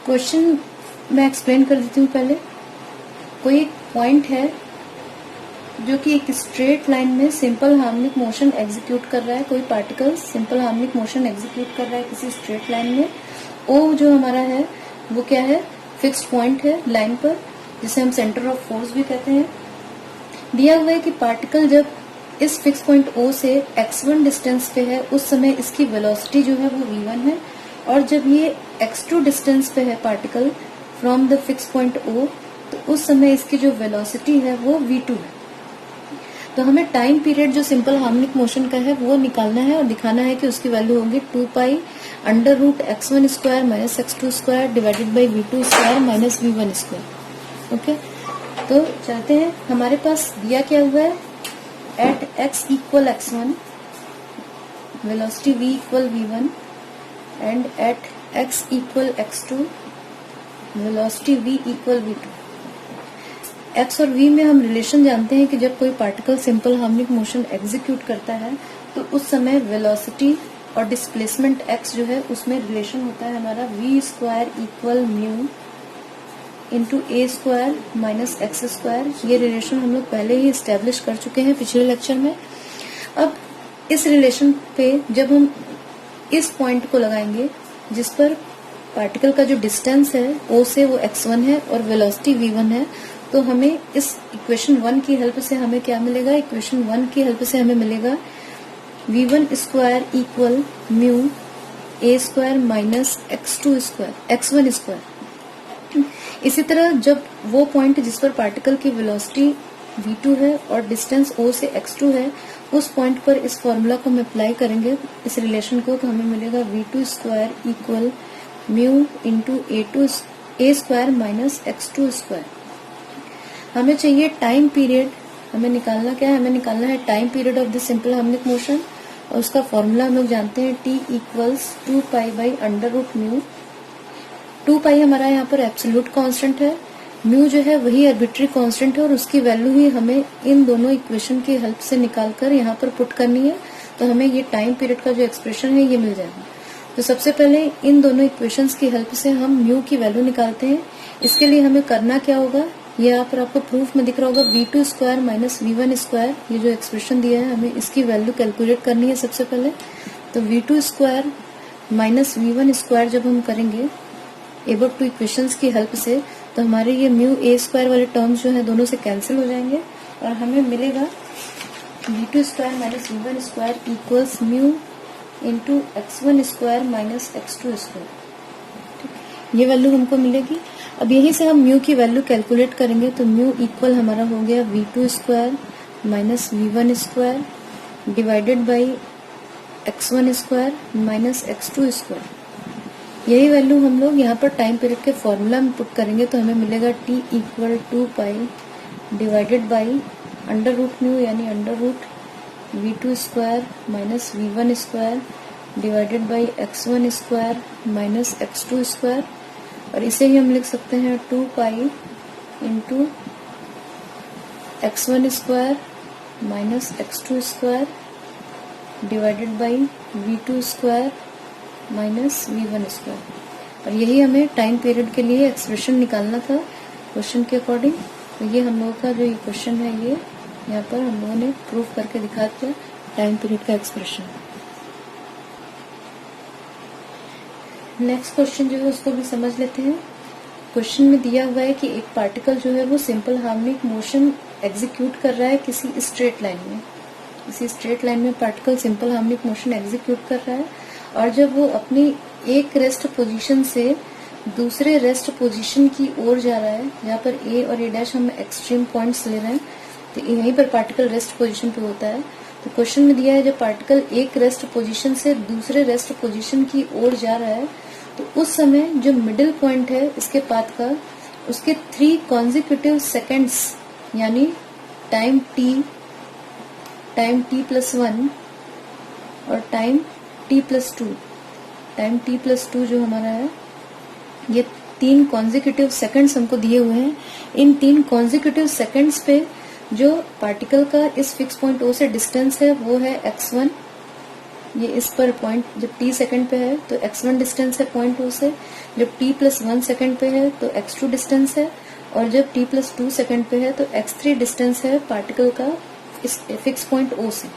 Question मैं explain कर देती हूँ पहले। कोई एक पॉइंट है जो कि एक स्ट्रेट लाइन में सिंपल हार्मोनिक मोशन एग्जीक्यूट कर रहा है। कोई particle simple harmonic motion execute कर रहा है किसी स्ट्रेट लाइन में। ओ जो हमारा है वो क्या है, फिक्स्ड पॉइंट है लाइन पर, जिसे हम सेंटर ऑफ फोर्स भी कहते हैं। दिया हुआ है कि पार्टिकल जब इस फिक्स पॉइंट O से x1 डिस्टेंस पे है उस समय इसकी वेलोसिटी जो है वो v1 है, और जब ये x2 डिस्टेंस पे है particle from the fix point O तो उस समय इसकी जो वेलोसिटी है वो v2 है। तो हमें टाइम पीरियड जो सिंपल हार्मोनिक मोशन का है वो निकालना है और दिखाना है कि उसकी वैल्यू होगी 2 pi under root x1 square minus x2 square divided by v2 square minus v1 square. Okay, तो चलते हैं। हमारे पास दिया क्या हुआ है, at x equal x1 velocity v equal v1 and at x equal x2 velocity v equal v2। x और v में हम रिलेशन जानते हैं कि जब कोई particle simple harmonic motion execute करता है तो उस समय वेलोसिटी और डिस्प्लेसमेंट x जो है उसमें रिलेशन होता है हमारा v square equal mu into a square minus x square. ये रिलेशन हम लोग पहले ही स्टैब्लिश कर चुके हैं पिछले लेक्चर में। अब इस रिलेशन पे जब हम इस पॉइंट को लगाएंगे जिस पर पार्टिकल का जो डिस्टेंस है ओ से वो x1 है और वेलोसिटी v1 है, तो हमें इस इक्वेशन 1 की हेल्प से हमें क्या मिलेगा, इक्वेशन 1 की हेल्प से हमें मिलेगा v1 square equal mu a square minus x2 square x1 square. इसी तरह जब वो पॉइंट जिस पर पार्टिकल की वेलोसिटी v2 है और डिस्टेंस o से x2 है उस पॉइंट पर इस फॉर्मूला को हम अप्लाई करेंगे इस रिलेशन को, तो हमें मिलेगा v2 square equal mu into a square minus x2 square. हमें चाहिए टाइम पीरियड, हमें निकालना क्या है, हमें निकालना है time period of the simple harmonic motion, और उसका फॉर्मूला हम लोग जानते हैं t equals 2 pi by under root mu. 2 pi हमारा यहाँ पर एब्सोल्यूट कांस्टेंट है, म्यू जो है वही आर्बिट्री कांस्टेंट है और उसकी वैल्यू ही हमें इन दोनों इक्वेशन की हेल्प से निकालकर यहाँ पर पुट करनी है, तो हमें ये टाइम पीरियड का जो एक्सप्रेशन है ये मिल जाएगा। तो सबसे पहले इन दोनों इक्वेशंस की हेल्प से हम म्यू की वैल्यू निकालते हैं। इसके लिए हमें करना क्या होगा, ये यहाँ पर आपको प्रूफ में दिख रहा होगा v2 square minus v1 square. ये जो एक्सप्रेशन दिया है हमें इसकी वैल्यू कैलकुलेट करनी है सबसे पहले। तो v2 square minus v1 square जब हम करेंगे एबव टू इक्वेशंस की हेल्प से, तो हमारे ये म्यू ए स्क्वायर वाले टर्म्स जो है दोनों से कैंसिल हो जाएंगे और हमें मिलेगा v2 square minus v1 square equals mu into x1 square minus x2 square. ये वैल्यू हमको मिलेगी। अब यहीं से हम म्यू की वैल्यू कैलकुलेट करेंगे, तो म्यू इक्वल हमारा हो गया v2 square minus v1 square divided by x1 square minus x2 square. यही वैल्यू हम लोग यहाँ पर टाइम पीरियड के फॉर्मूला में पुट करेंगे, तो हमें मिलेगा t equal 2 pi divided by under root mu यानी under root v2 square minus v1 square divided by x1 square minus x2 square, और इसे ही हम लिख सकते हैं 2 पाई into x1 square minus x2 square divided by v2 square minus v1 square. और यही हमें टाइम पीरियड के लिए एक्सप्रेशन निकालना था क्वेश्चन के अकॉर्डिंग। तो ये हम लोगों का जो ये क्वेश्चन है ये यहाँ पर हम लोगों ने प्रूफ करके दिखा दिया टाइम पीरियड का एक्सप्रेशन। नेक्स्ट क्वेश्चन जो है उसको भी समझ लेते हैं। क्वेश्चन में दिया हुआ है कि एक पार्टिकल जो है वो सिंपल हार्मोनिक मोशन एग्जीक्यूट कर रहा है किसी स्ट्रेट लाइन में। किसी स्ट्रेट लाइन में particle simple harmonic motion execute कर रहा है, और जब वो अपनी एक रेस्ट पोजीशन से दूसरे रेस्ट पोजीशन की ओर जा रहा है, जहाँ पर ए और ए डैश हम एक्सट्रीम पॉइंट्स ले रहे हैं, तो यहीं पर पार्टिकल रेस्ट पोजीशन पे होता है। तो क्वेश्चन में दिया है जब पार्टिकल एक रेस्ट पोजीशन से दूसरे रेस्ट पोजीशन की ओर जा रहा है तो उस समय जो मिडिल पॉइंट है इसके पाथ का, उसके 3 कॉन्जिक्यूटिव सेकेंड्स यानी टाइम t प्लस 1 और time t plus 2, time t plus 2 जो हमारा है, ये 3 कॉन्जिक्यूटिव सेकेंड्स हमको दिए हुए हैं। इन 3 कॉन्जिक्यूटिव सेकेंड्स पे जो पार्टिकल का इस फिक्स पॉइंट O से डिस्टेंस है वो है x1, ये इस पर पॉइंट जब t सेकंड पे है तो x1 डिस्टेंस है पॉइंट O से, जब t+1 सेकंड पे है तो x2 डिस्टेंस है, और जब t+2 सेकंड पे है तो x3 डिस्टेंस है पार्टिकल का इस फिक्स पॉइंट O से।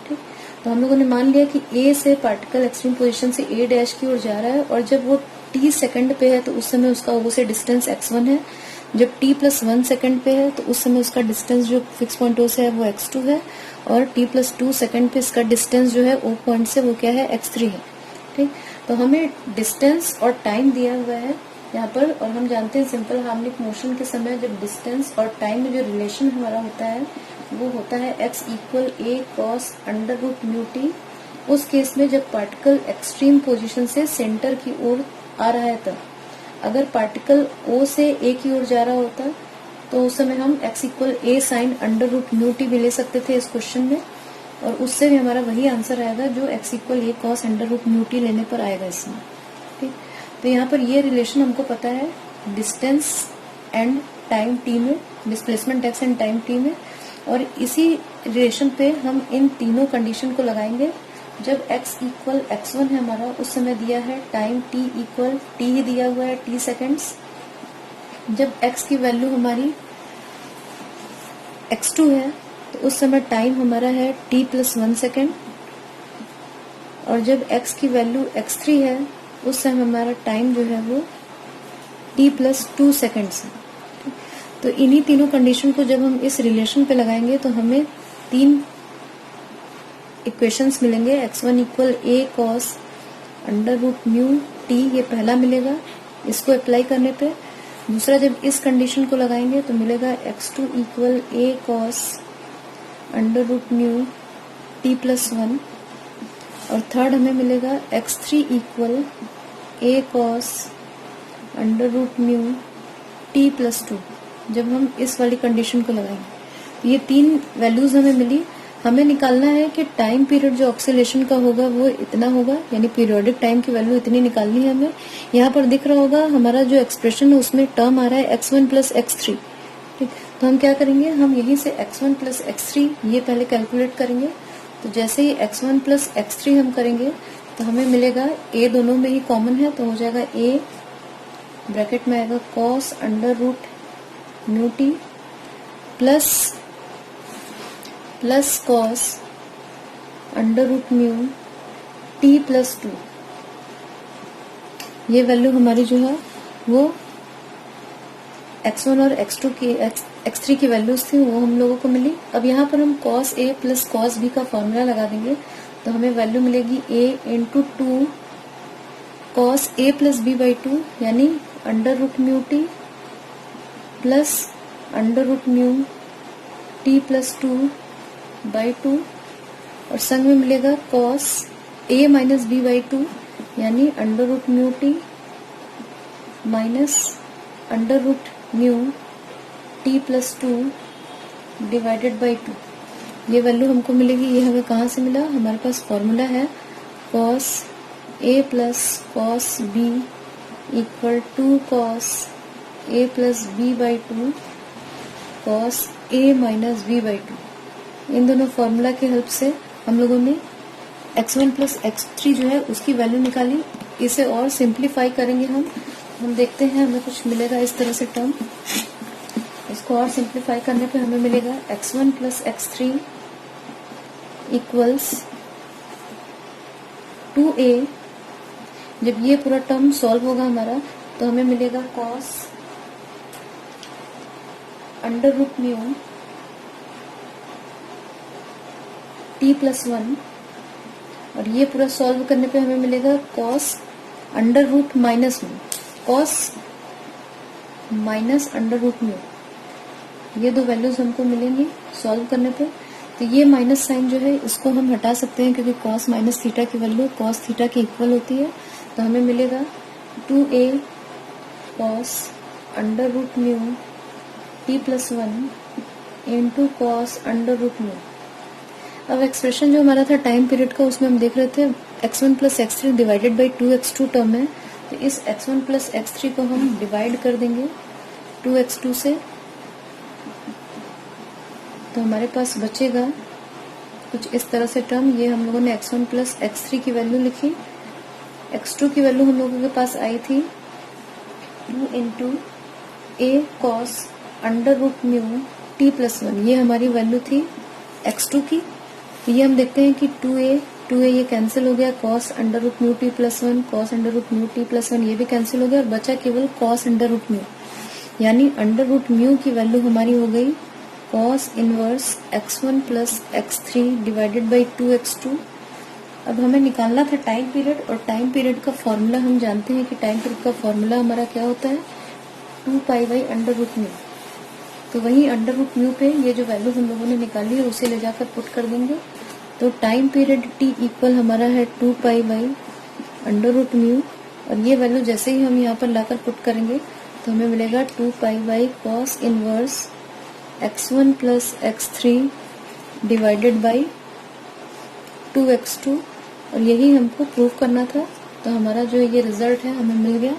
ठीक, तो हम लोगों ने मान लिया कि A से पार्टिकल एक्सट्रीम पोजीशन से A डैश की ओर जा रहा है, और जब वो t सेकंड पे है तो उस समय उसका O से डिस्टेंस x1 है, जब t+1 सेकंड पे है तो उस समय उसका डिस्टेंस जो फिक्स पॉइंट O से है वो x2 है, और t+2 सेकंड पे इसका डिस्टेंस जो है O पॉइंट से वो क्या है x3 है। ठीक, तो हमें डिस्टेंस और टाइम दिया हुआ है यहाँ पर, और हम जानते हैं सिंपल हार्मोनिक मोशन के समय जब डिस्टेंस और टाइम में जो रिलेशन हमारा होता है वो होता है x = a cos √μt। उस केस में जब पार्टिकल एक्सट्रीम पोजीशन से सेंटर की ओर आ रहा है तब, अगर पार्टिकल O से A की ओर जा रहा होता तो उस समय हम x = a sin √μt भी ले सकते थे इस क्वेश्चन में, और उससे भी हमारा वही आंसर आएगा जो x = a cos √μt लेने पर आएगा इसमें। ठीक, तो यहाँ पर ये रिलेशन हमको पता है डिस्टेंस एंड टाइम t में, displacement x and time t में, और इसी रिलेशन पे हम इन तीनों कंडीशन को लगाएंगे। जब x = x1 है हमारा, उस समय दिया है टाइम t = t ही दिया हुआ है t सेकेंड्स। जब x की वैल्यू हमारी x2 है तो उस समय टाइम हमारा है t+1 सेकेंड, और जब x की वैल्यू x3 है उस समय हमारा टाइम जो है वो t+2 सेकेंड्स है। तो इन्हीं तीनों कंडीशन को जब हम इस रिलेशन पे लगाएंगे तो हमें तीन इक्वेशंस मिलेंगे। x1 = a cos √μt, ये पहला मिलेगा इसको अप्लाई करने पे। दूसरा जब इस कंडीशन को लगाएंगे तो मिलेगा x2 = a cos √μt+1, और थर्ड हमें मिलेगा x3 = a cos √μt+2 जब हम इस वाली कंडीशन को लगाएंगे। ये तीन वैल्यूज हमें मिली। हमें निकालना है कि टाइम पीरियड जो ऑक्सीलेशन का होगा वो इतना होगा, यानी पीरियोडिक टाइम की वैल्यू इतनी निकालनी है हमें। यहाँ पर दिख रहा होगा हमारा जो एक्सप्रेशन है उसमें टर्म आ रहा है x1 + x3। ठीक, तो हम क्या करेंगे, हम यहीं से x1 + x3 ये पहले कैलकुलेट करेंगे। तो जैसे ही x1 + x3 हम करेंगे तो हमें मिलेगा a दोनों में ही कॉमन है तो हो जाएगा a ब्रैकेट में आएगा cos √μt plus cos √μt+2। ये वैल्यू हमारी जो है वो x1 और x3 की वैल्यूज थी, वो हम लोगों को मिली। अब यहाँ पर हम cos a + cos b का फॉर्मूला लगा देंगे तो हमें वैल्यू मिलेगी a × 2 cos a + b/2 यानी √μt प्लस √μt+2/2, और संग में मिलेगा cos a - b/2 यानी √μt -√μt+2/2। ये वैल्यू हमको मिलेगी। ये हमें कहाँ से मिला, हमारे पास फॉर्मूला है cos a + cos b = 2 cos a + b/2 cos a - b/2। इन दोनों फॉर्मूला के हेल्प से हम लोगों ने x1 + x3 जो है उसकी वैल्यू निकाली। इसे और सिंप्लीफाई करेंगे हम देखते हैं हमें कुछ मिलेगा इस तरह से टर्म। इसको और सिंप्लीफाई करने पे हमें मिलेगा x1 + x3 = 2a। जब ये पूरा टर्म सॉल्व होगा हमारा तो हमें मिलेगा cos √μt+1, और ये पूरा सॉल्व करने पे हमें मिलेगा cos -√μ। ये दो वैल्यूज हमको मिलेंगी सॉल्व करने पे। तो ये माइनस साइन जो है इसको हम हटा सकते हैं क्योंकि cos - थीटा की वैल्यू cos थीटा के इक्वल होती है। तो हमें मिलेगा 2a cos √μt+1 × cos √μ। अब एक्सप्रेशन जो हमारा था टाइम पीरियड का उसमें हम देख रहे थे x1 + x3 / 2x2 टर्म है, तो इस x1 + x3 को हम डिवाइड कर देंगे 2x2 से, तो हमारे पास बचेगा कुछ इस तरह से टर्म, ये हम लोगों ने x1 प्लस x3 की वैल्यू लिखी, x2 की वैल्यू हम लोगों के पास आई थी 2 into a cos under root mu t plus 1, ये हमारी वैल्यू थी x2 की। ये हम देखते हैं कि 2a ये कैंसिल हो गया, cos under root mu t plus 1, cos under root mu t plus 1 ये भी कैंसिल हो गया और बचा केवल cos अंडर रूट म्यू, यानी अंडर रूट म्यू की वैल्यू हमारी हो गई cos inverse x1 plus x3 divided by 2x2। अब हमें निकालना था टाइम पीरियड, और टाइम पीरियड का फॉर्मूला हम जानते हैं कि टाइम पीरियड का फॉर्मूला हमारा क्या होता है 2 pi by under root mu. तो वही अंडर रूट म्यू पे ये जो वैल्यू हम लोगों ने निकाली है उसे ले जाकर पुट कर देंगे। तो टाइम पीरियड t इक्वल हमारा है 2 pi by under root mu, और ये वैल्यू जैसे ही हम यहाँ पर लाकर पुट करेंगे तो हमें मिलेगा 2 pi by cos inverse x1 plus x3 divided by 2x2, और यही हमको प्रूव करना था। तो हमारा जो ये रिजल्ट है हमें मिल गया,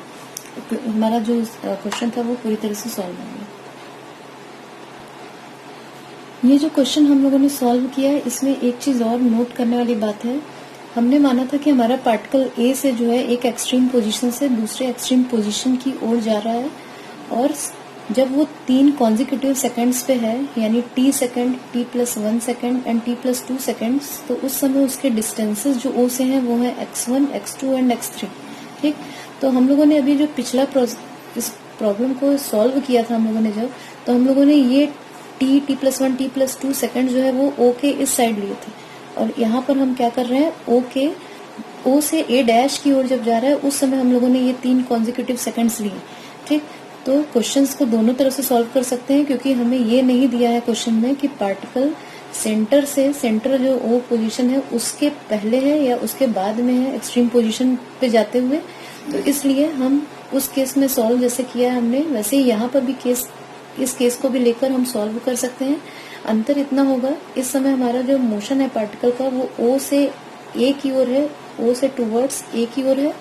हमारा जो क्वेश्चन था वो पूरी तरह से सॉल्व हो गया। ये जो क्वेश्चन हम लोगों ने सॉल्व किया है इसमें एक चीज और नोट करने वाली बात है, हमने माना था कि हमारा पार्टिकल ए से जो है एक एक्सट्रीम पोजीशन से दूसरे एक्सट्रीम पोजीशन की ओर जा रहा है, और जब वो 3 कॉन्जिक्यूटिव सेकंड्स पे है, यानी t second, t plus 1 second and t plus 2 seconds, तो उस समय उसके डिस्टेंसेस जो o से हैं वो है x1, x2 एंड x3। ठीक, तो हम लोगों ने अभी जो पिछला इस प्रॉब्लम को सॉल्व किया था हम लोगों ने जब, तो हम लोगों ने ये t plus 1, t plus 2 second जो है वो o के इस साइड लिए थे, और यहाँ पर हम क्या कर रहे हैं o से a डैश की ओर जब जा रहा है उस समय हम लोगों ने ये 3 कॉन्जिक्यूटिव सेकंड्स लिए। ठीक, तो क्वेश्चंस को दोनों तरफ से सॉल्व कर सकते हैं, क्योंकि हमें ये नहीं दिया है क्वेश्चन में कि पार्टिकल सेंटर जो ओ पोजीशन है उसके पहले है या उसके बाद में है एक्सट्रीम पोजीशन पे जाते हुए, तो इसलिए हम उस केस में सॉल्व जैसे किया है हमने वैसे ही यहाँ पर भी इस केस को भी लेकर हम सॉल्व कर सकते हैं। अंतर इतना होगा, इस समय हमारा जो मोशन है पार्टिकल का वो ओ से ए की ओर है, ओ से टूवर्ड्स ए की ओर है,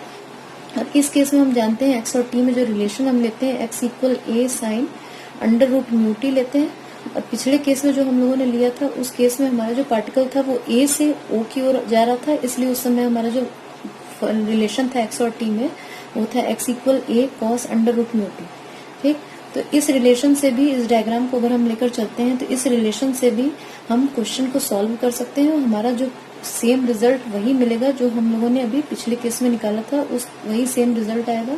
और इस केस में हम जानते हैं एक्स और टी में जो रिलेशन हम लेते हैं x equal a sine under root mu t लेते हैं, और पिछले केस में जो हम लोगों ने लिया था उस केस में हमारा जो पार्टिकल था वो ए से ओ की ओर जा रहा था, इसलिए उस समय हमारा जो रिलेशन था एक्स और टी में वो था x equal a cos under root mu t. ठीक, तो इस रिलेशन से भी, इस डायग्राम को अगर हम लेकर चलते हैं तो इस रिलेशन से भी हम क्वेश्चन को सॉल्व कर सकते हैं, और हमारा जो सेम रिजल्ट वही मिलेगा जो हम लोगों ने अभी पिछले केस में निकाला था, उस वही सेम रिजल्ट आएगा,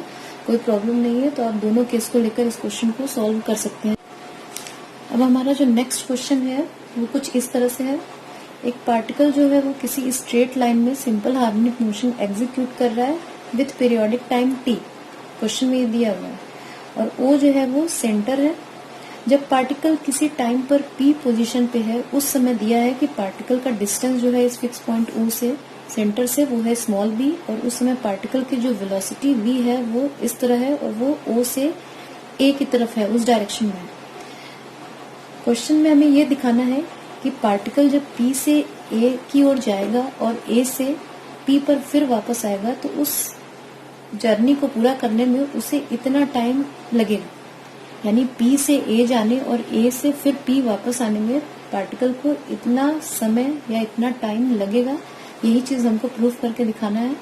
कोई प्रॉब्लम नहीं है। तो आप दोनों केस को लेकर इस क्वेश्चन को सॉल्व कर सकते हैं। अब हमारा जो नेक्स्ट क्वेश्चन है वो कुछ इस तरह से है, एक पार्टिकल जो है वो किसी स्ट्रेट लाइन में सिंपल हार्मोनिक मोशन एग्जीक्यूट कर रहा है with periodic time t, question में ये दिया हुआ है, और o जो है वो सेंटर है। जब पार्टिकल किसी टाइम पर p पोजीशन पे है उस समय दिया है कि पार्टिकल का डिस्टेंस जो है इस फिक्स पॉइंट o से सेंटर से वो है स्मॉल b, और उस समय पार्टिकल की जो वेलोसिटी v है वो इस तरह है और वो o से a की तरफ है, उस डायरेक्शन में। क्वेश्चन में हमें ये दिखाना है कि पार्टिकल जब p से a की ओर जाएगा और a से p पर फिर वापस आएगा तो उस जर्नी को पूरा करने में उसे इतना टाइम लगेगा, यानी P से A जाने और A से फिर P वापस आने में पार्टिकल को इतना समय या इतना टाइम लगेगा, यही चीज हमको प्रूफ करके दिखाना है।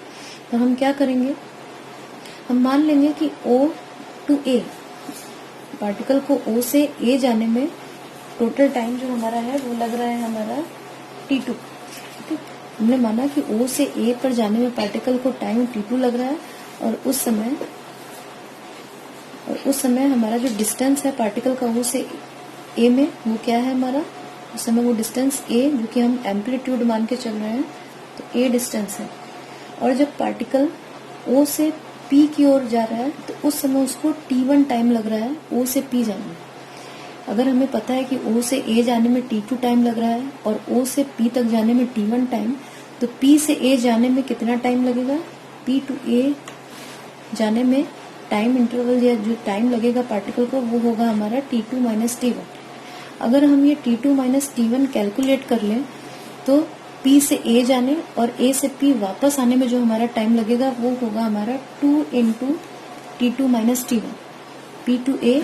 तो हम क्या करेंगे, हम मान लेंगे कि O टू A, पार्टिकल को O से A जाने में टोटल टाइम जो हमारा है वो लग रहा है हमारा T2। हमने माना कि O से A पर जाने में पार्टिकल को टाइम T2 लग रहा है, और उस समय हमारा जो डिस्टेंस है पार्टिकल का O से A में वो क्या है हमारा, उस समय वो डिस्टेंस A जो कि हम एम्पलीट्यूड मान के चल रहे हैं तो A डिस्टेंस है। और जब पार्टिकल O से P की ओर जा रहा है तो उस समय उसको T1 टाइम लग रहा है O से P जाने में। अगर हमें पता है कि O से A जाने में T2 टाइम लग रहा है और O से P तक जाने में T1 टाइम, तो P से A जाने में कितना टाइम लगेगा, P टू A जाने में टाइम इंटरवल या जो टाइम लगेगा पार्टिकल को वो होगा हमारा T2 माइनस T1। अगर हम ये T2 माइनस T1 कैलकुलेट कर लें तो P से A जाने और A से P वापस आने में जो हमारा टाइम लगेगा वो होगा हमारा 2 into T2 minus T1, P to A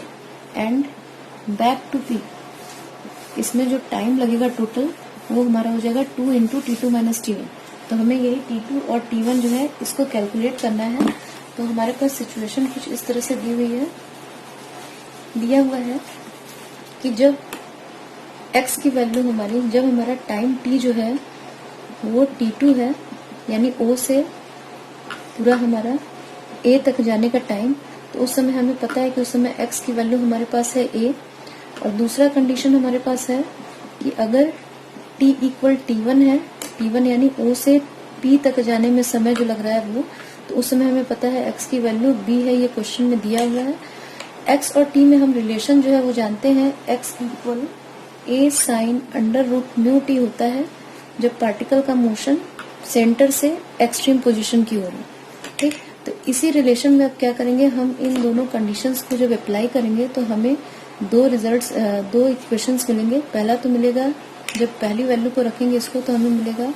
and back to P। इसमें जो टाइम लगेगा टोटल वो हमारा हो जाएगा 2 इंटू T2 माइनस T1। तो हमें यही T2 और T1 जो है इसको कैलकुलेट करना है। तो हमारे पास सिचुएशन कुछ इस तरह से दी हुई है, दिया हुआ है कि जब x की वैल्यू हमारी, जब हमारा टाइम t जो है वो T2 है, यानी O से पूरा हमारा A तक जाने का टाइम, तो उस समय हमें पता है कि उस समय x की वैल्यू हमारे पास है A। और दूसरा कंडीशन हमारे पास है कि अगर t इक्वल T1 है, T1 यानी O से P तक जाने में समय जो लग रहा है वो, तो उस समय हमें पता है x की वैल्यू B है, ये क्वेश्चन में दिया हुआ है। x और t में हम रिलेशन जो है वो जानते हैं, x equal a sine under root mu t होता है जब पार्टिकल का मोशन सेंटर से एक्सट्रीम पोजीशन की ओर है। ठीक, तो इसी रिलेशन में अब क्या करेंगे, हम इन दोनों कंडीशंस को जब अप्लाई करेंगे तो हमें दो इक्वेशंस मिलेंगे। पहला तो मिलेगा, जब पहली वैल्यू को रखेंगे इसको, तो हमें मिलेगा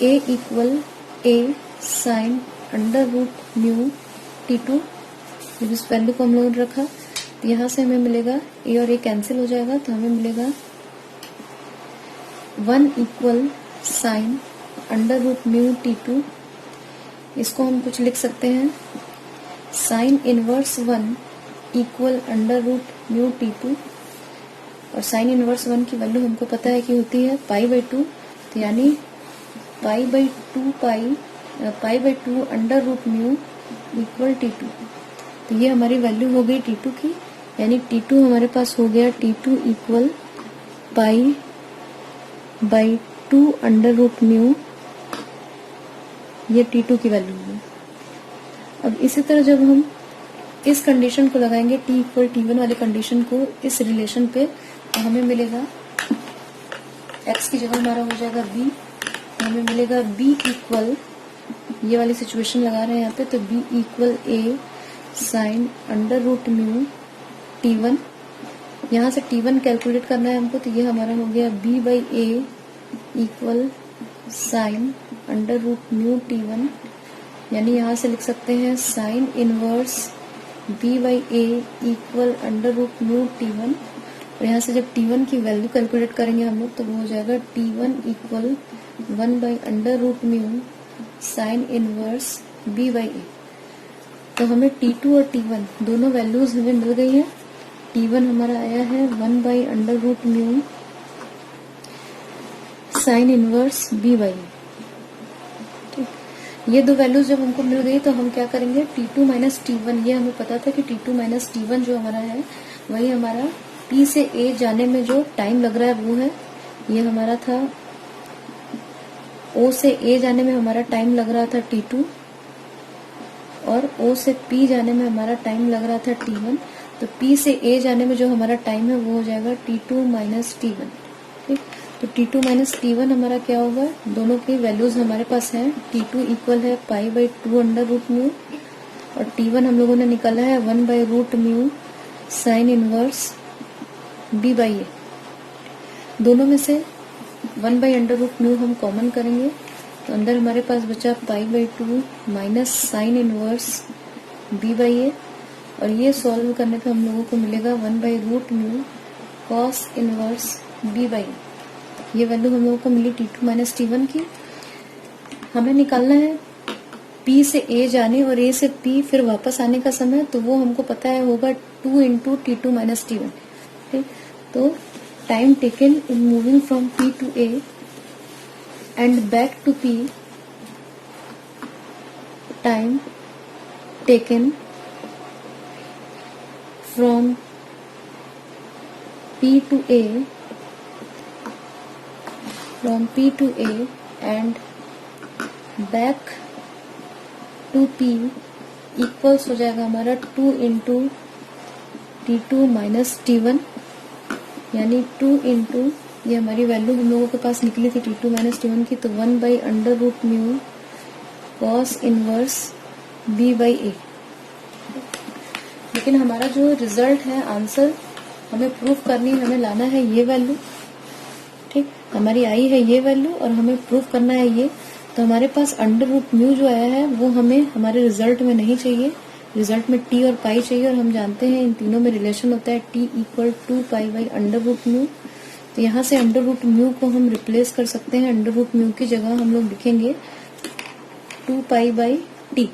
a equal a sine under root mu T2। इस वैल्यू को हम लोगों ने रखा, तो यहाँ से हमें मिलेगा a और a कैंसिल हो जाएगा, तो हमें मिलेगा 1 equal sine under root mu T2। इसको हम कुछ लिख सकते हैं, sine inverse 1 equal under root mu T2। और साइन इनवर्स 1 की वैल्यू हमको पता है कि होती है π/2, तो यानी π/2 under root mu equal T2। तो ये हमारी वैल्यू हो गई T2 की, यानी T2 हमारे पास हो गया T2 equal π/2 under root mu, ये T2 की वैल्यू होगी। अब इसी तरह जब हम इस कंडीशन को लगाएंगे t इक्वल T1 वाले कंडीशन को इस रिलेशन पे, तो हमें मिलेगा x की जगह हमारा हो जाएगा b, तो हमें मिलेगा b इक्वल, ये वाली सिचुएशन लगा रहे हैं यहाँ पे, तो b equal a sine under root mu T1। यहाँ से T1 कैलकुलेट करना है हमको, तो ये हमारा हो गया b/a equal sine under root mu T1, यानी यहाँ से लिख सकते हैं sine inverse b/a equal under root mu T1। और यहाँ से जब T1 की वैल्यू कैलकुलेट करेंगे हम लोग, तो वो हो जाएगा T1 equal one by under root mu sine inverse b/a। तो हमें T2 और T1 दोनों वैल्यूज हमें मिल गई हैं। T1 हमारा आया है one by under root mu sine inverse b/a। ठीक, ये दो वैल्यूज जब हमको मिल गई तो हम क्या करेंगे, T2 माइनस T1, ये हमें पता था कि T2 माइनस T1 जो हमारा है वही हमारा P से A जाने में जो टाइम लग रहा है वो है, ये हमारा था O से A जाने में हमारा टाइम लग रहा था T2, और O से P जाने में हमारा टाइम लग रहा था T1। तो P से A जाने में जो हमारा टाइम है वो हो जाएगा T2 माइनस T1। ठीक, तो T2 माइनस T1 हमारा क्या होगा, दोनों की वैल्यूज हमारे पास हैं। T2 इक्वल है π/2 अंडर रूट म्यू, और T1 हम लोगों ने निकाला है 1/रूट म्यू साइन इनवर्स b/a। दोनों में से 1/अंडर रूट म्यू हम कॉमन करेंगे, तो अंदर हमारे पास बचा π/2 माइनस साइन इनवर्स b/a, और ये सॉल्व करने पे हम लोगों को मिलेगा 1/रूट म्यू कॉस इनवर्स b/a। ये वैल्यू हम लोगों को मिली T2 माइनस T1 की। हमें निकालना है P से A जाने और A से P फिर वापस आने का समय, तो वो हमको पता है होगा 2 इंटू T2 माइनस T1। ठीक, तो time taken in moving from P to A and back to P, time taken from P to A, from P to A and back to P equals हो जाएगा हमारा 2 into T2 minus T1, यानी 2 into, ये हमारी value हम लोगों के पास निकली थी T2 माइनस T1 की, तो one by under root mu cos inverse b/a। लेकिन हमारा जो रिजल्ट है, आंसर हमें प्रूफ करनी है, हमें लाना है ये वैल्यू। ठीक, हमारी आई है ये वैल्यू और हमें प्रूफ करना है ये। तो हमारे पास अंडर रूट म्यू जो आया है वो हमें हमारे रिजल्ट में नहीं चाहिए, रिजल्ट में t और पाई चाहिए, और हम जानते हैं इन तीनों में रिलेशन होता है t equal 2 pi by under root mu. तो यहाँ से अंडर रूट म्यू को हम रिप्लेस कर सकते हैं। अंडर रूट म्यू की जगह हम लोग लिखेंगे 2π/t।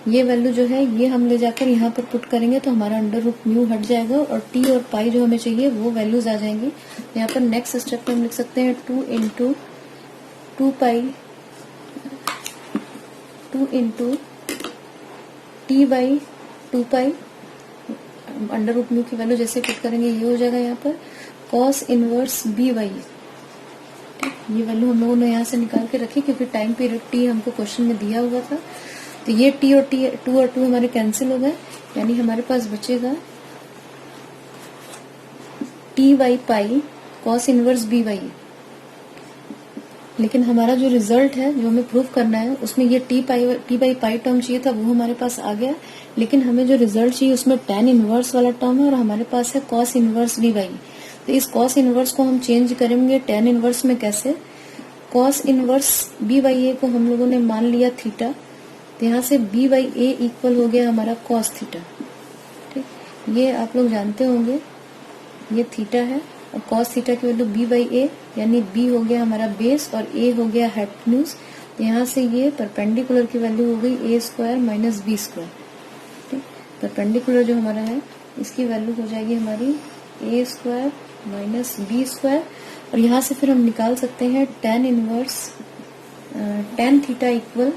ये वैल्यू जो है ये हम ले जाकर यहाँ पर पुट करेंगे तो हमारा अंडर रूट म्यू हट जाएगा और t और पाई जो हमें चाहिए वो वैल्यूज आ जाएंगी। यहाँ पर नेक्स्ट स्टेप पे हम लिख सकते हैं 2 into t/2π। Under root mu की वैल्यू जैसे पुट करेंगे ये हो जाएगा यहाँ पर cos इनवर्स b/a। ये वैल्यू हम लोगों ने यहाँ से निकाल के रखी क्योंकि टाइम पीरियड t हमको क्वेश्चन में दिया हुआ था। तो ये t और 2 हमारे कैंसिल हो गए, यानी हमारे पास बचेगा t/π cos इनवर्स b/a। लेकिन हमारा जो रिजल्ट है जो हमें प्रूव करना है उसमें ये t/π टर्म चाहिए था, वो हमारे पास आ गया। लेकिन हमें जो रिजल्ट चाहिए उसमें tan इनवर्स वाला टर्म है और हमारे पास है cos इनवर्स b/a। तो इस cos इनवर्स को हम चेंज करेंगे tan इनवर्स में। कैसे? cos इनवर्स b/a को हम लोगों ने मान लिया थीटा, तो यहाँ से b/a इक्वल हो गया हमारा cos थीटा। ठीक, ये आप लोग जानते होंगे, ये थीटा है और cos थीटा की वैल्यू b/a, यानी b हो गया हमारा बेस और a हो गया हाइपोटेन्यूज। तो यहाँ से ये परपेंडिकुलर की वैल्यू हो गई a² माइनस b²। ठीक, परपेंडिकुलर जो हमारा है इसकी वैल्यू हो जाएगी हमारी a² माइनस b²। और यहाँ से फिर हम निकाल सकते हैं tan inverse tan theta equal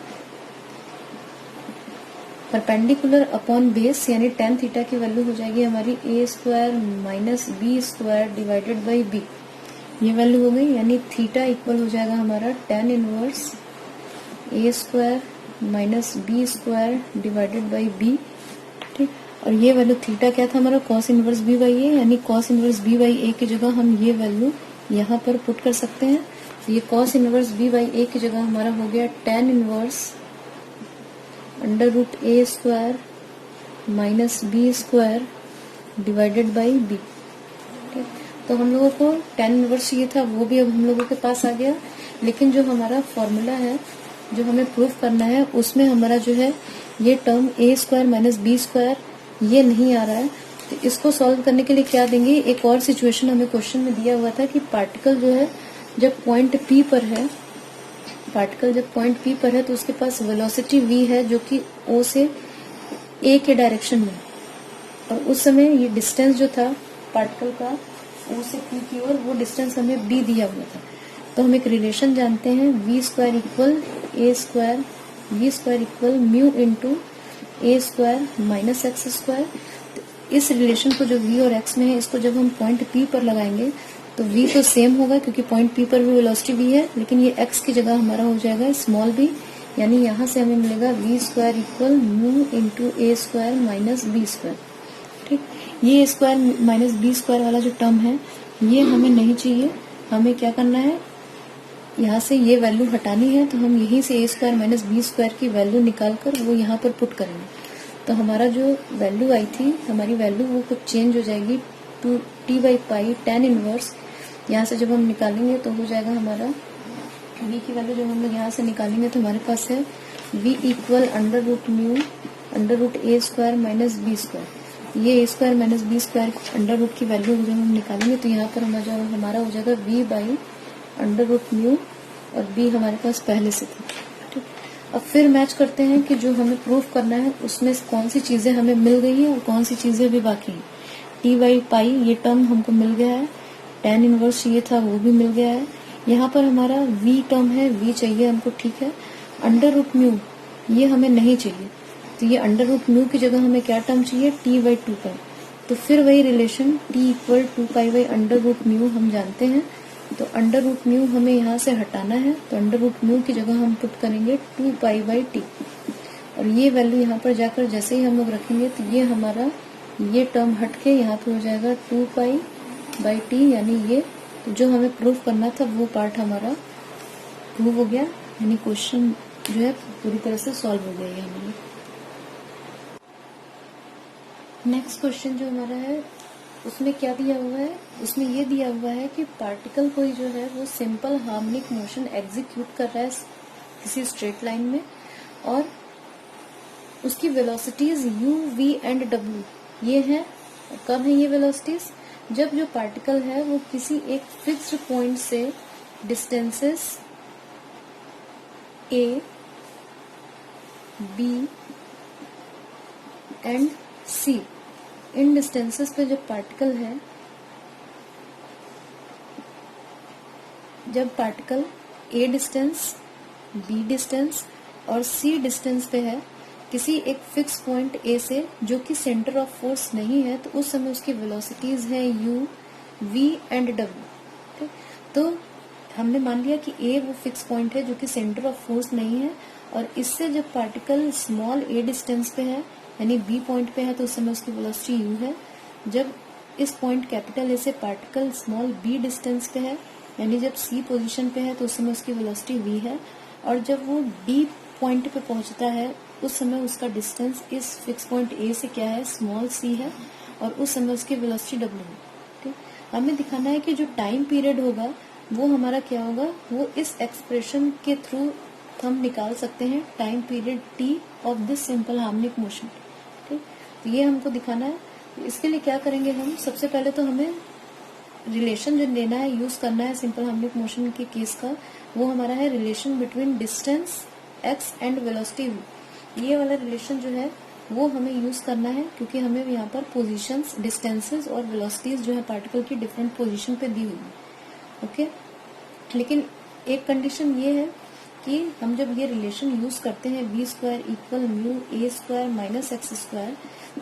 perpendicular upon base, यानी tan थीटा की वैल्यू हो जाएगी हमारी a² minus b² divided by b। ये वैल्यू हो गई, यानी थीटा इक्वल हो जाएगा हमारा tan inverse a² minus b² divided by b। ठीक, और ये वैल्यू थीटा क्या था हमारा cos इनवर्स b/a, यानी cos इनवर्स b/a की जगह हम ये वैल्यू यहाँ पर पुट कर सकते हैं। तो ये cos इनवर्स b/a की जगह हमारा हो गया tan inverse under root a² minus b² divided by b। ठीक, तो हम लोगों को tan इनवर्स ये था वो भी अब हम लोगों के पास आ गया। लेकिन जो हमारा फॉर्मूला है जो हमें प्रूफ करना है उसमें हमारा जो है ये टर्म a² माइनस b² ये नहीं आ रहा है। तो इसको सॉल्व करने के लिए क्या देंगे, एक और सिचुएशन हमें क्वेश्चन में दिया हुआ था कि पार्टिकल जो है जब पॉइंट P पर है, पार्टिकल जब पॉइंट P पर है तो उसके पास वेलोसिटी v है जो कि O से A के डायरेक्शन में, और उस समय ये डिस्टेंस जो था पार्टिकल का O से P की ओर वो डिस्टेंस हमें b दिया हुआ था। तो हम एक रिलेशन जानते हैं v² equal a², v² equal mu into a² minus x²। इस रिलेशन को जो v और x में है इसको जब हम पॉइंट P पर लगाएंगे तो v तो सेम होगा क्योंकि पॉइंट P पर भी वेलोसिटी v है, लेकिन ये x की जगह हमारा हो जाएगा स्मॉल b, यानी यहाँ से हमें मिलेगा v² equal mu into a² minus b²। ठीक, ये a² माइनस b² वाला जो टर्म है ये हमें नहीं चाहिए। हमें क्या करना है, यहाँ से ये वैल्यू हटानी है, तो हम यहीं से a² माइनस b² की वैल्यू निकाल कर वो यहाँ पर पुट करेंगे। तो हमारा जो वैल्यू आई थी हमारी वैल्यू वो कुछ चेंज हो जाएगी टू t/π tan इनवर्स। यहाँ से जब हम निकालेंगे तो हो जाएगा हमारा v की वैल्यू जब हम लोग यहाँ से निकालेंगे तो हमारे पास है v equal under root mu under root a² minus b²। ये a² minus b² under root की वैल्यू जब हम निकालेंगे तो यहाँ पर हमारा हो जाएगा v by under root mu और b हमारे पास पहले से था। ठीक, अब फिर मैच करते हैं कि जो हमें प्रूफ करना है उसमें कौन सी चीजें हमें मिल गई है और कौन सी चीजें अभी बाकी हैं। t/π ये टर्म हमको मिल गया है, tan इनवर्स ये था वो भी मिल गया है। यहाँ पर हमारा v टर्म है, v चाहिए हमको, ठीक है। अंडर रूट म्यू ये हमें नहीं चाहिए, तो ये अंडर रूट म्यू की जगह हमें क्या टर्म चाहिए, t/2π। तो फिर वही relation t equal 2π by under root mu हम जानते हैं, तो अंडर रूट म्यू हमें यहाँ से हटाना है, तो अंडर रूट म्यू की जगह हम पुट करेंगे 2π/t। और ये वैल्यू यहाँ पर जाकर जैसे ही हम लोग रखेंगे तो ये हमारा ये टर्म हट के यहाँ पे हो जाएगा 2π/t, यानी ये जो हमें प्रूफ करना था वो पार्ट हमारा प्रूव हो गया, यानी क्वेश्चन जो है पूरी तरह से सॉल्व हो गया है हमारे। नेक्स्ट क्वेश्चन जो हमारा है उसमें क्या दिया हुआ है, उसमें ये दिया हुआ है कि पार्टिकल कोई जो है वो सिंपल हार्मोनिक मोशन एग्जीक्यूट कर रहा है किसी स्ट्रेट लाइन में, और उसकी velocities u, v and w ये हैं। कब है ये वेलोसिटीज, जब जो पार्टिकल है वो किसी एक फिक्स्ड पॉइंट से distances A, B and C, इन डिस्टेंसेस पे जब पार्टिकल है, जब particle A distance, B distance और सी डिस्टेंस पे है किसी एक फिक्स पॉइंट ए से जो कि सेंटर ऑफ फोर्स नहीं है, तो उस समय उसकी वेलोसिटीज है यू, वी एंड डब्ल्यू। ठीक, तो हमने मान लिया कि ए वो फिक्स पॉइंट है जो कि सेंटर ऑफ फोर्स नहीं है, और इससे जब पार्टिकल स्मॉल ए डिस्टेंस पे है यानी बी पॉइंट पे है तो उस समय उसकी वेलोसिटी यू है। जब इस पॉइंट कैपिटल ए से पार्टिकल स्मॉल बी डिस्टेंस पे है यानी जब सी पोजीशन पे है तो उस समय उसकी वेलोसिटी वी है, और जब वो डी पॉइंट पे पहुंचता है उस समय उसका डिस्टेंस इस फिक्स पॉइंट ए से क्या है, स्मॉल सी है, और उस समय उसकी वेलोसिटी डब्ल्यू है। ठीक, हमें दिखाना है कि जो टाइम पीरियड होगा वो हमारा क्या होगा, वो इस एक्सप्रेशन के थ्रू हम निकाल सकते हैं time period T of this simple harmonic motion. ठीक, तो ये हमको दिखाना है। तो इसके लिए क्या करेंगे हम, सबसे पहले तो हमें रिलेशन जो लेना है, यूज करना है सिंपल हार्मोनिक मोशन के केस का, वो हमारा है relation between distance x and velocity v. ये वाला रिलेशन जो है वो हमें यूज करना है क्योंकि हमें यहाँ पर पोजीशंस, डिस्टेंसेस और वेलोसिटीज जो है पार्टिकल की डिफरेंट पोजीशन पे दी हुई है। ओके, लेकिन एक कंडीशन ये है कि हम जब ये रिलेशन यूज करते हैं v square equal mu a square minus x square,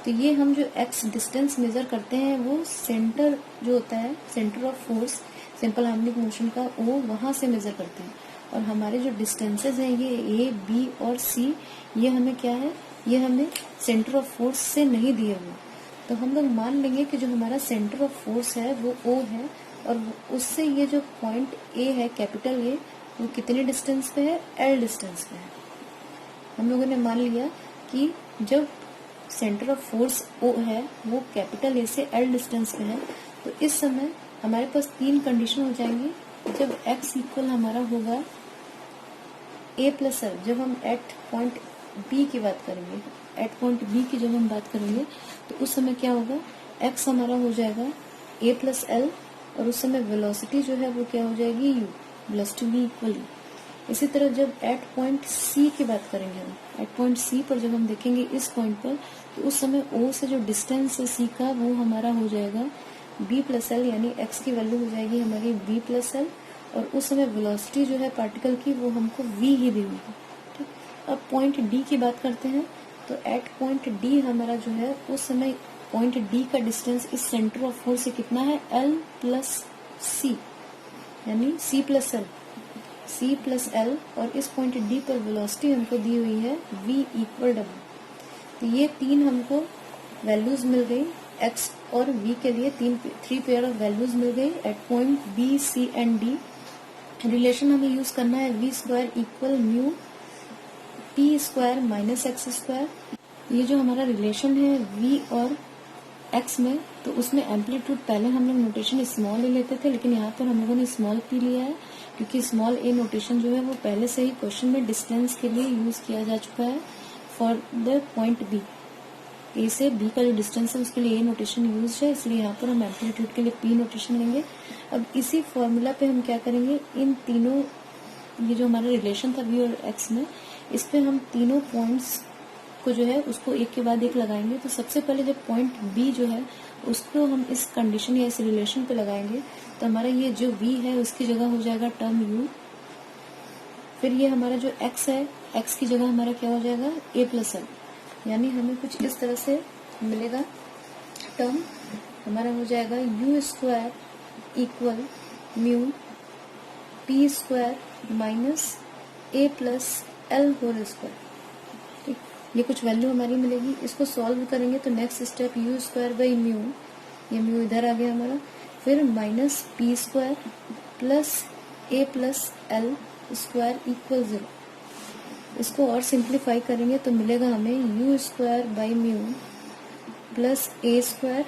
तो ये हम जो एक्स डिस्टेंस मेजर करते हैं वो सेंटर जो होता है, centre of force simple harmonic motion का, वो वहां से मेजर करते हैं। और हमारे जो डिस्टेंसेज हैं ये ए, बी और सी, ये हमें क्या है, ये हमें सेंटर ऑफ फोर्स से नहीं दिए हुए। तो हम लोग मान लेंगे कि जो हमारा सेंटर ऑफ फोर्स है वो ओ है, और उससे ये जो पॉइंट ए है, कैपिटल ए, वो कितने डिस्टेंस पे है, एल डिस्टेंस पे है। हम लोगों ने मान लिया कि जब सेंटर ऑफ फोर्स ओ है वो कैपिटल ए से एल डिस्टेंस पे है, तो इस समय हमारे पास तीन कंडीशन हो जाएंगी। जब एक्स इक्वल हमारा होगा ए प्लस एल, जब हम एट पॉइंट बी की बात करेंगे, एट पॉइंट बी की जब हम बात करेंगे तो उस समय क्या होगा, एक्स हमारा हो जाएगा ए प्लस एल, और उस समय वेलोसिटी जो है वो क्या हो जाएगी, u, velocity v equal u. इसी तरह जब एट पॉइंट सी की बात करेंगे हम, एट पॉइंट सी पर जब हम देखेंगे इस पॉइंट पर, तो उस समय ओ से जो डिस्टेंस है सी का वो हमारा हो जाएगा बी प्लस एल, यानी एक्स की वैल्यू हो जाएगी हमारी बी प्लस एल, और उस समय वेलोसिटी जो है पार्टिकल की वो हमको वी ही दी हुई है। ठीक, अब पॉइंट डी की बात करते हैं, तो एट पॉइंट डी हमारा जो है उस समय पॉइंट डी का डिस्टेंस इस सेंटर ऑफ फोर्स से कितना है, एल प्लस सी, यानी C plus L, C plus L, और इस पॉइंट डी पर वेलोसिटी हमको दी हुई है v इक्वल डब्ल्यू। तो ये तीन हमको वैल्यूज मिल गई, x और v के लिए थ्री पेयर ऑफ वैल्यूज मिल गई at point b, c and d। Relation हमें यूज करना है v square equal mu p square minus x square. ये जो हमारा रिलेशन है v और x में, तो उसमें एम्पलीट्यूड पहले हम लोग नोटेशन स्मॉल ए लेते थे, लेकिन यहाँ पर हम लोगों ने स्मॉल p लिया है क्योंकि स्मॉल ए नोटेशन जो है वो पहले से ही क्वेश्चन में डिस्टेंस के लिए यूज किया जा चुका है फॉर द पॉइंट बी। ए से बी का जो डिस्टेंस है उसके लिए ए नोटेशन यूज है, इसलिए यहाँ पर हम एम्पलीट्यूड के लिए पी नोटेशन लेंगे। अब इसी फॉर्मूला पे हम क्या करेंगे, इन तीनों, ये जो हमारा रिलेशन था वी और एक्स में, इस पे हम तीनों पॉइंट्स को जो है उसको एक के बाद एक लगाएंगे। तो सबसे पहले जब पॉइंट बी जो है उसको हम इस कंडीशन या इस रिलेशन पे लगाएंगे, तो हमारा ये जो v है उसकी जगह हो जाएगा टर्म u। फिर ये हमारा जो x है, x की जगह हमारा क्या हो जाएगा, a प्लस एल, यानी हमें कुछ इस तरह से मिलेगा टर्म, हमारा हो जाएगा u square equal mu p square minus a plus L whole square. ठीक, ये कुछ वैल्यू हमारी मिलेगी। इसको सॉल्व करेंगे तो next step u square by mu, ये म्यू इधर आ गया हमारा, फिर माइनस पी स्क्वायर प्लस ए प्लस एल स्क्वायर इक्वल 0। इसको और सिंप्लीफाई करेंगे तो मिलेगा हमें you square by mu plus A square,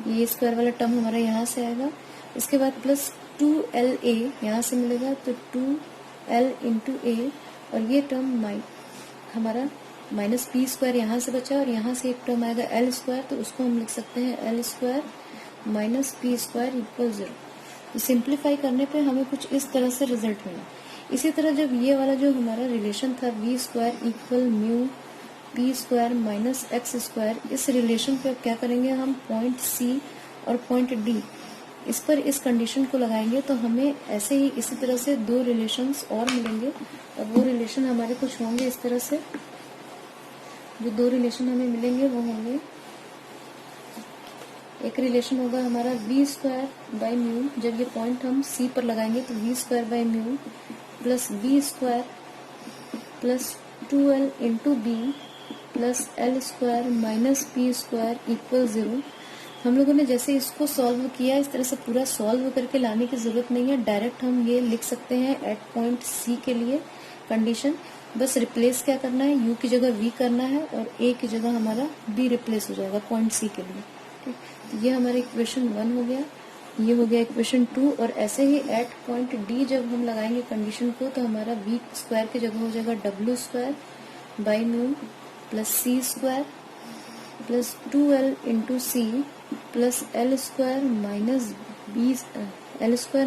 ये स्क्वायर वाला टर्म हमारा यहाँ से आएगा, इसके बाद प्लस 2LA यहाँ से मिलेगा, तो 2L इंटू ए, और ये टर्म हमारा माइनस पी स्क्वायर यहाँ से बचा, और यहाँ से एक टर्म आएगा एल स्क्वायर, तो उसको हम लिख सकते हैं L square minus p square equal 0। तो सिंप्लीफाई करने पे हमें कुछ इस तरह से रिजल्ट मिला। इसी तरह जब ये वाला जो हमारा रिलेशन था v square equal mu p square minus x square, इस रिलेशन पे अब क्या करेंगे हम, पॉइंट सी और पॉइंट डी, इस पर इस कंडीशन को लगाएंगे तो हमें ऐसे ही इसी तरह से दो रिलेशंस और मिलेंगे। और वो रिलेशन हमारे कुछ होंगे इस तरह से। जो दो रिलेशन हमें मिलेंगे वो होंगे, एक रिलेशन होगा हमारा वी स्क्वायर बाई म्यू, जब ये पॉइंट हम सी पर लगाएंगे तो v square by mu plus b square plus 2l into b plus L square minus p square equal 0। हम लोगों ने जैसे इसको सॉल्व किया इस तरह से पूरा सॉल्व करके लाने की जरूरत नहीं है, डायरेक्ट हम ये लिख सकते हैं एट पॉइंट सी के लिए कंडीशन। बस रिप्लेस क्या करना है, u की जगह v करना है और a की जगह हमारा b रिप्लेस हो जाएगा पॉइंट c के लिए। ठीक, तो ये हमारा इक्वेशन 1 हो गया, ये हो गया इक्वेशन 2। और ऐसे ही एट पॉइंट d जब हम लगाएंगे कंडीशन को तो हमारा v स्क्वायर की जगह हो जाएगा w square by mu plus C square plus 2l into C plus L square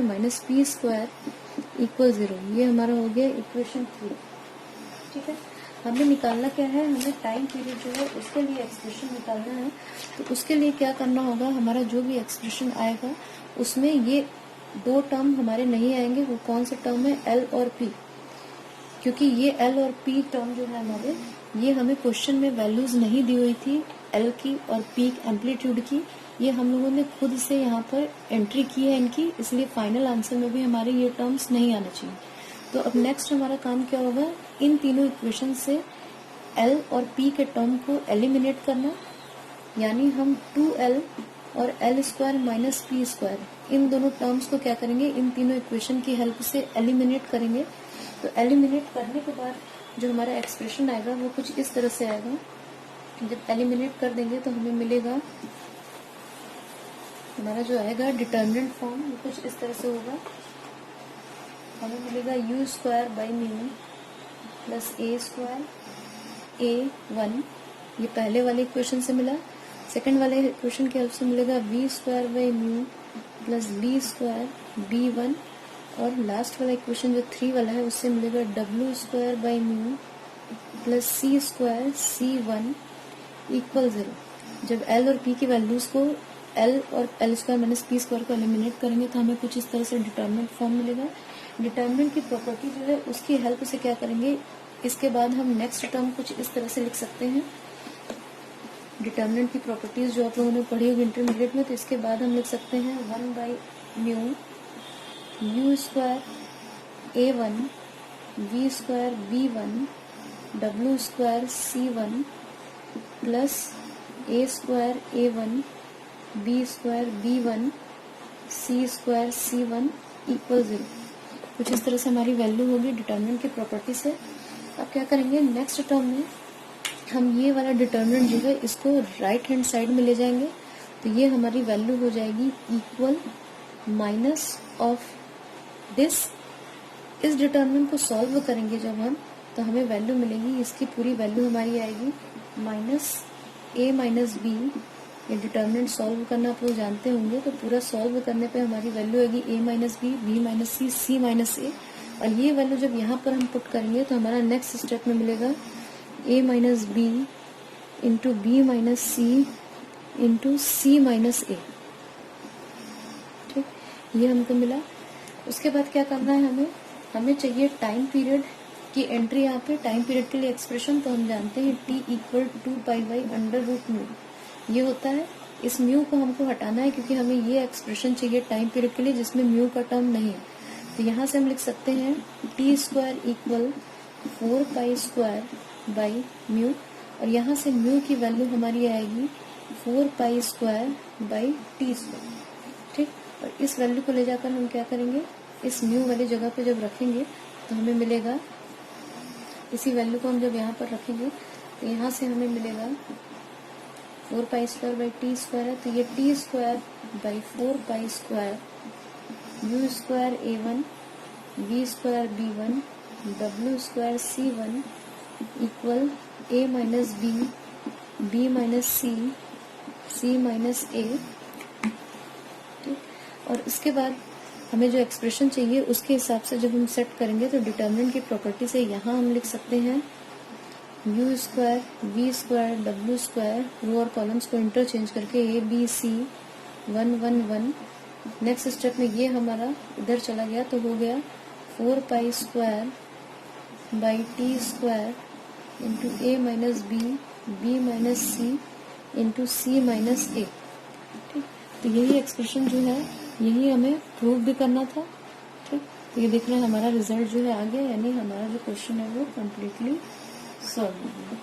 minus p square equal 0। ये हमारा हो गया इक्वेशन 3। ठीक है, हमें निकालना क्या है, हमें टाइम पीरियड जो है उसके लिए एक्सप्रेशन निकालना है। तो उसके लिए क्या करना होगा, हमारा जो भी एक्सप्रेशन आएगा उसमें ये दो टर्म हमारे नहीं आएंगे। वो कौन से टर्म है, एल और पी, क्योंकि ये एल और पी टर्म जो है हमारे, ये हमें क्वेश्चन में वैल्यूज नहीं दी हुई थी एल की और पीक एम्पलीट्यूड की, ये हम लोगों ने खुद से यहाँ पर एंट्री की है इनकी, इसलिए फाइनल आंसर में भी हमारे ये टर्म्स नहीं आना चाहिए। तो अब नेक्स्ट हमारा काम क्या होगा, इन तीनों इक्वेशन से एल और पी के टर्म को एलिमिनेट करना, यानी हम 2l और l square minus p square इन दोनों टर्म्स को क्या करेंगे, इन तीनों इक्वेशन की हेल्प से एलिमिनेट करेंगे। तो एलिमिनेट करने के बाद जो हमारा एक्सप्रेशन आएगा वो कुछ इस तरह से आएगा। जब एलिमिनेट कर देंगे तो हमें मिलेगा, हमारा जो आएगा डिटर्मिनेंट फॉर्म वो कुछ इस तरह से होगा। हमें मिलेगा you square by mu plus A square a1, ये पहले वाले इक्वेशन से मिला। सेकंड वाले इक्वेशन की हेल्प से मिलेगा v square by mu plus b square b1, और लास्ट वाला इक्वेशन जो 3 वाला है उससे मिलेगा W square by mu plus C square c1 equal 0। जब एल और पी की वैल्यूज को एल और l square minus p square को एलिमिनेट करेंगे तो हमें कुछ इस तरह से डिटर्मिनेंट फॉर्म मिलेगा। डिटर्मिनेंट की प्रॉपर्टी जो है उसकी हेल्प से क्या करेंगे, इसके बाद हम नेक्स्ट टर्म कुछ इस तरह से लिख सकते हैं। डिटर्मिनेंट की प्रॉपर्टीज जो आप लोगों ने पढ़ी होगी इंटरमीडिएट में, तो इसके बाद हम लिख सकते हैं 1 by mu U square a1 V square b1 W square c1 plus A square a1 B square b1 C square c1 equal 0। कुछ इस तरह से हमारी वैल्यू होगी डिटर्मिनेंट की प्रॉपर्टी से। अब क्या करेंगे, नेक्स्ट टर्म में हम ये वाला डिटर्मिनेंट जो है इसको राइट हैंड साइड में ले जाएंगे, तो ये हमारी वैल्यू हो जाएगी इक्वल माइनस ऑफ दिस। इस डिटर्मिनेंट को सॉल्व करेंगे जब हम, तो हमें वैल्यू मिलेगी, इसकी पूरी वैल्यू हमारी आएगी माइनस a माइनस बी। ये डिटर्मिनेंट सॉल्व करना आप लोग जानते होंगे, तो पूरा सॉल्व करने पे हमारी वैल्यू आएगी a minus b, b minus c, c minus a. और ये वैल्यू जब यहाँ पर हम पुट करेंगे तो हमारा नेक्स्ट स्टेप में मिलेगा a minus b into b minus c into c minus a. ठीक, ये हमको मिला। उसके बाद क्या करना है, हमें चाहिए टाइम पीरियड की एंट्री यहाँ पे। टाइम पीरियड के लिए एक्सप्रेशन तो हम जानते हैं t इक्वल 2π/√μ ये होता है। इस म्यू को हमको हटाना है क्योंकि हमें ये एक्सप्रेशन चाहिए टाइम पीरियड के लिए जिसमें म्यू का टर्म नहीं है। तो यहाँ से हम लिख सकते हैं टी स्क्वायर इक्वल 4π² और यहाँ से म्यू की वैल्यू हमारी आएगी 4π²/t²। ठीक, और इस वैल्यू को ले जाकर हम क्या करेंगे, इस म्यू वाली जगह पे जब रखेंगे तो हमें मिलेगा, इसी वैल्यू को हम जब यहाँ पर रखेंगे तो यहाँ से हमें मिलेगा 4π²/t² है, तो ये t²/4π² u square a1 v square b1 w square c1 equal a minus b, b minus c, c minus a। और इसके बाद हमें जो एक्सप्रेशन चाहिए उसके हिसाब से जब हम सेट करेंगे तो डिटर्मिनेंट की प्रॉपर्टी से यहाँ हम लिख सकते हैं u square v square w square, row और कॉलम्स को इंटरचेंज करके a b c 1 1 1। Next step में ये हमारा इधर चला गया तो हो गया 4 pi square by t square into a minus b, b minus c into c minus a. ठीक, तो यही एक्सप्रेशन जो है यही हमें प्रूव भी करना था। ठीक, तो ये देख रहे हैं हमारा रिजल्ट जो है आ गया, यानी हमारा जो क्वेश्चन है वो कम्प्लीटली सॉल्व हो गया।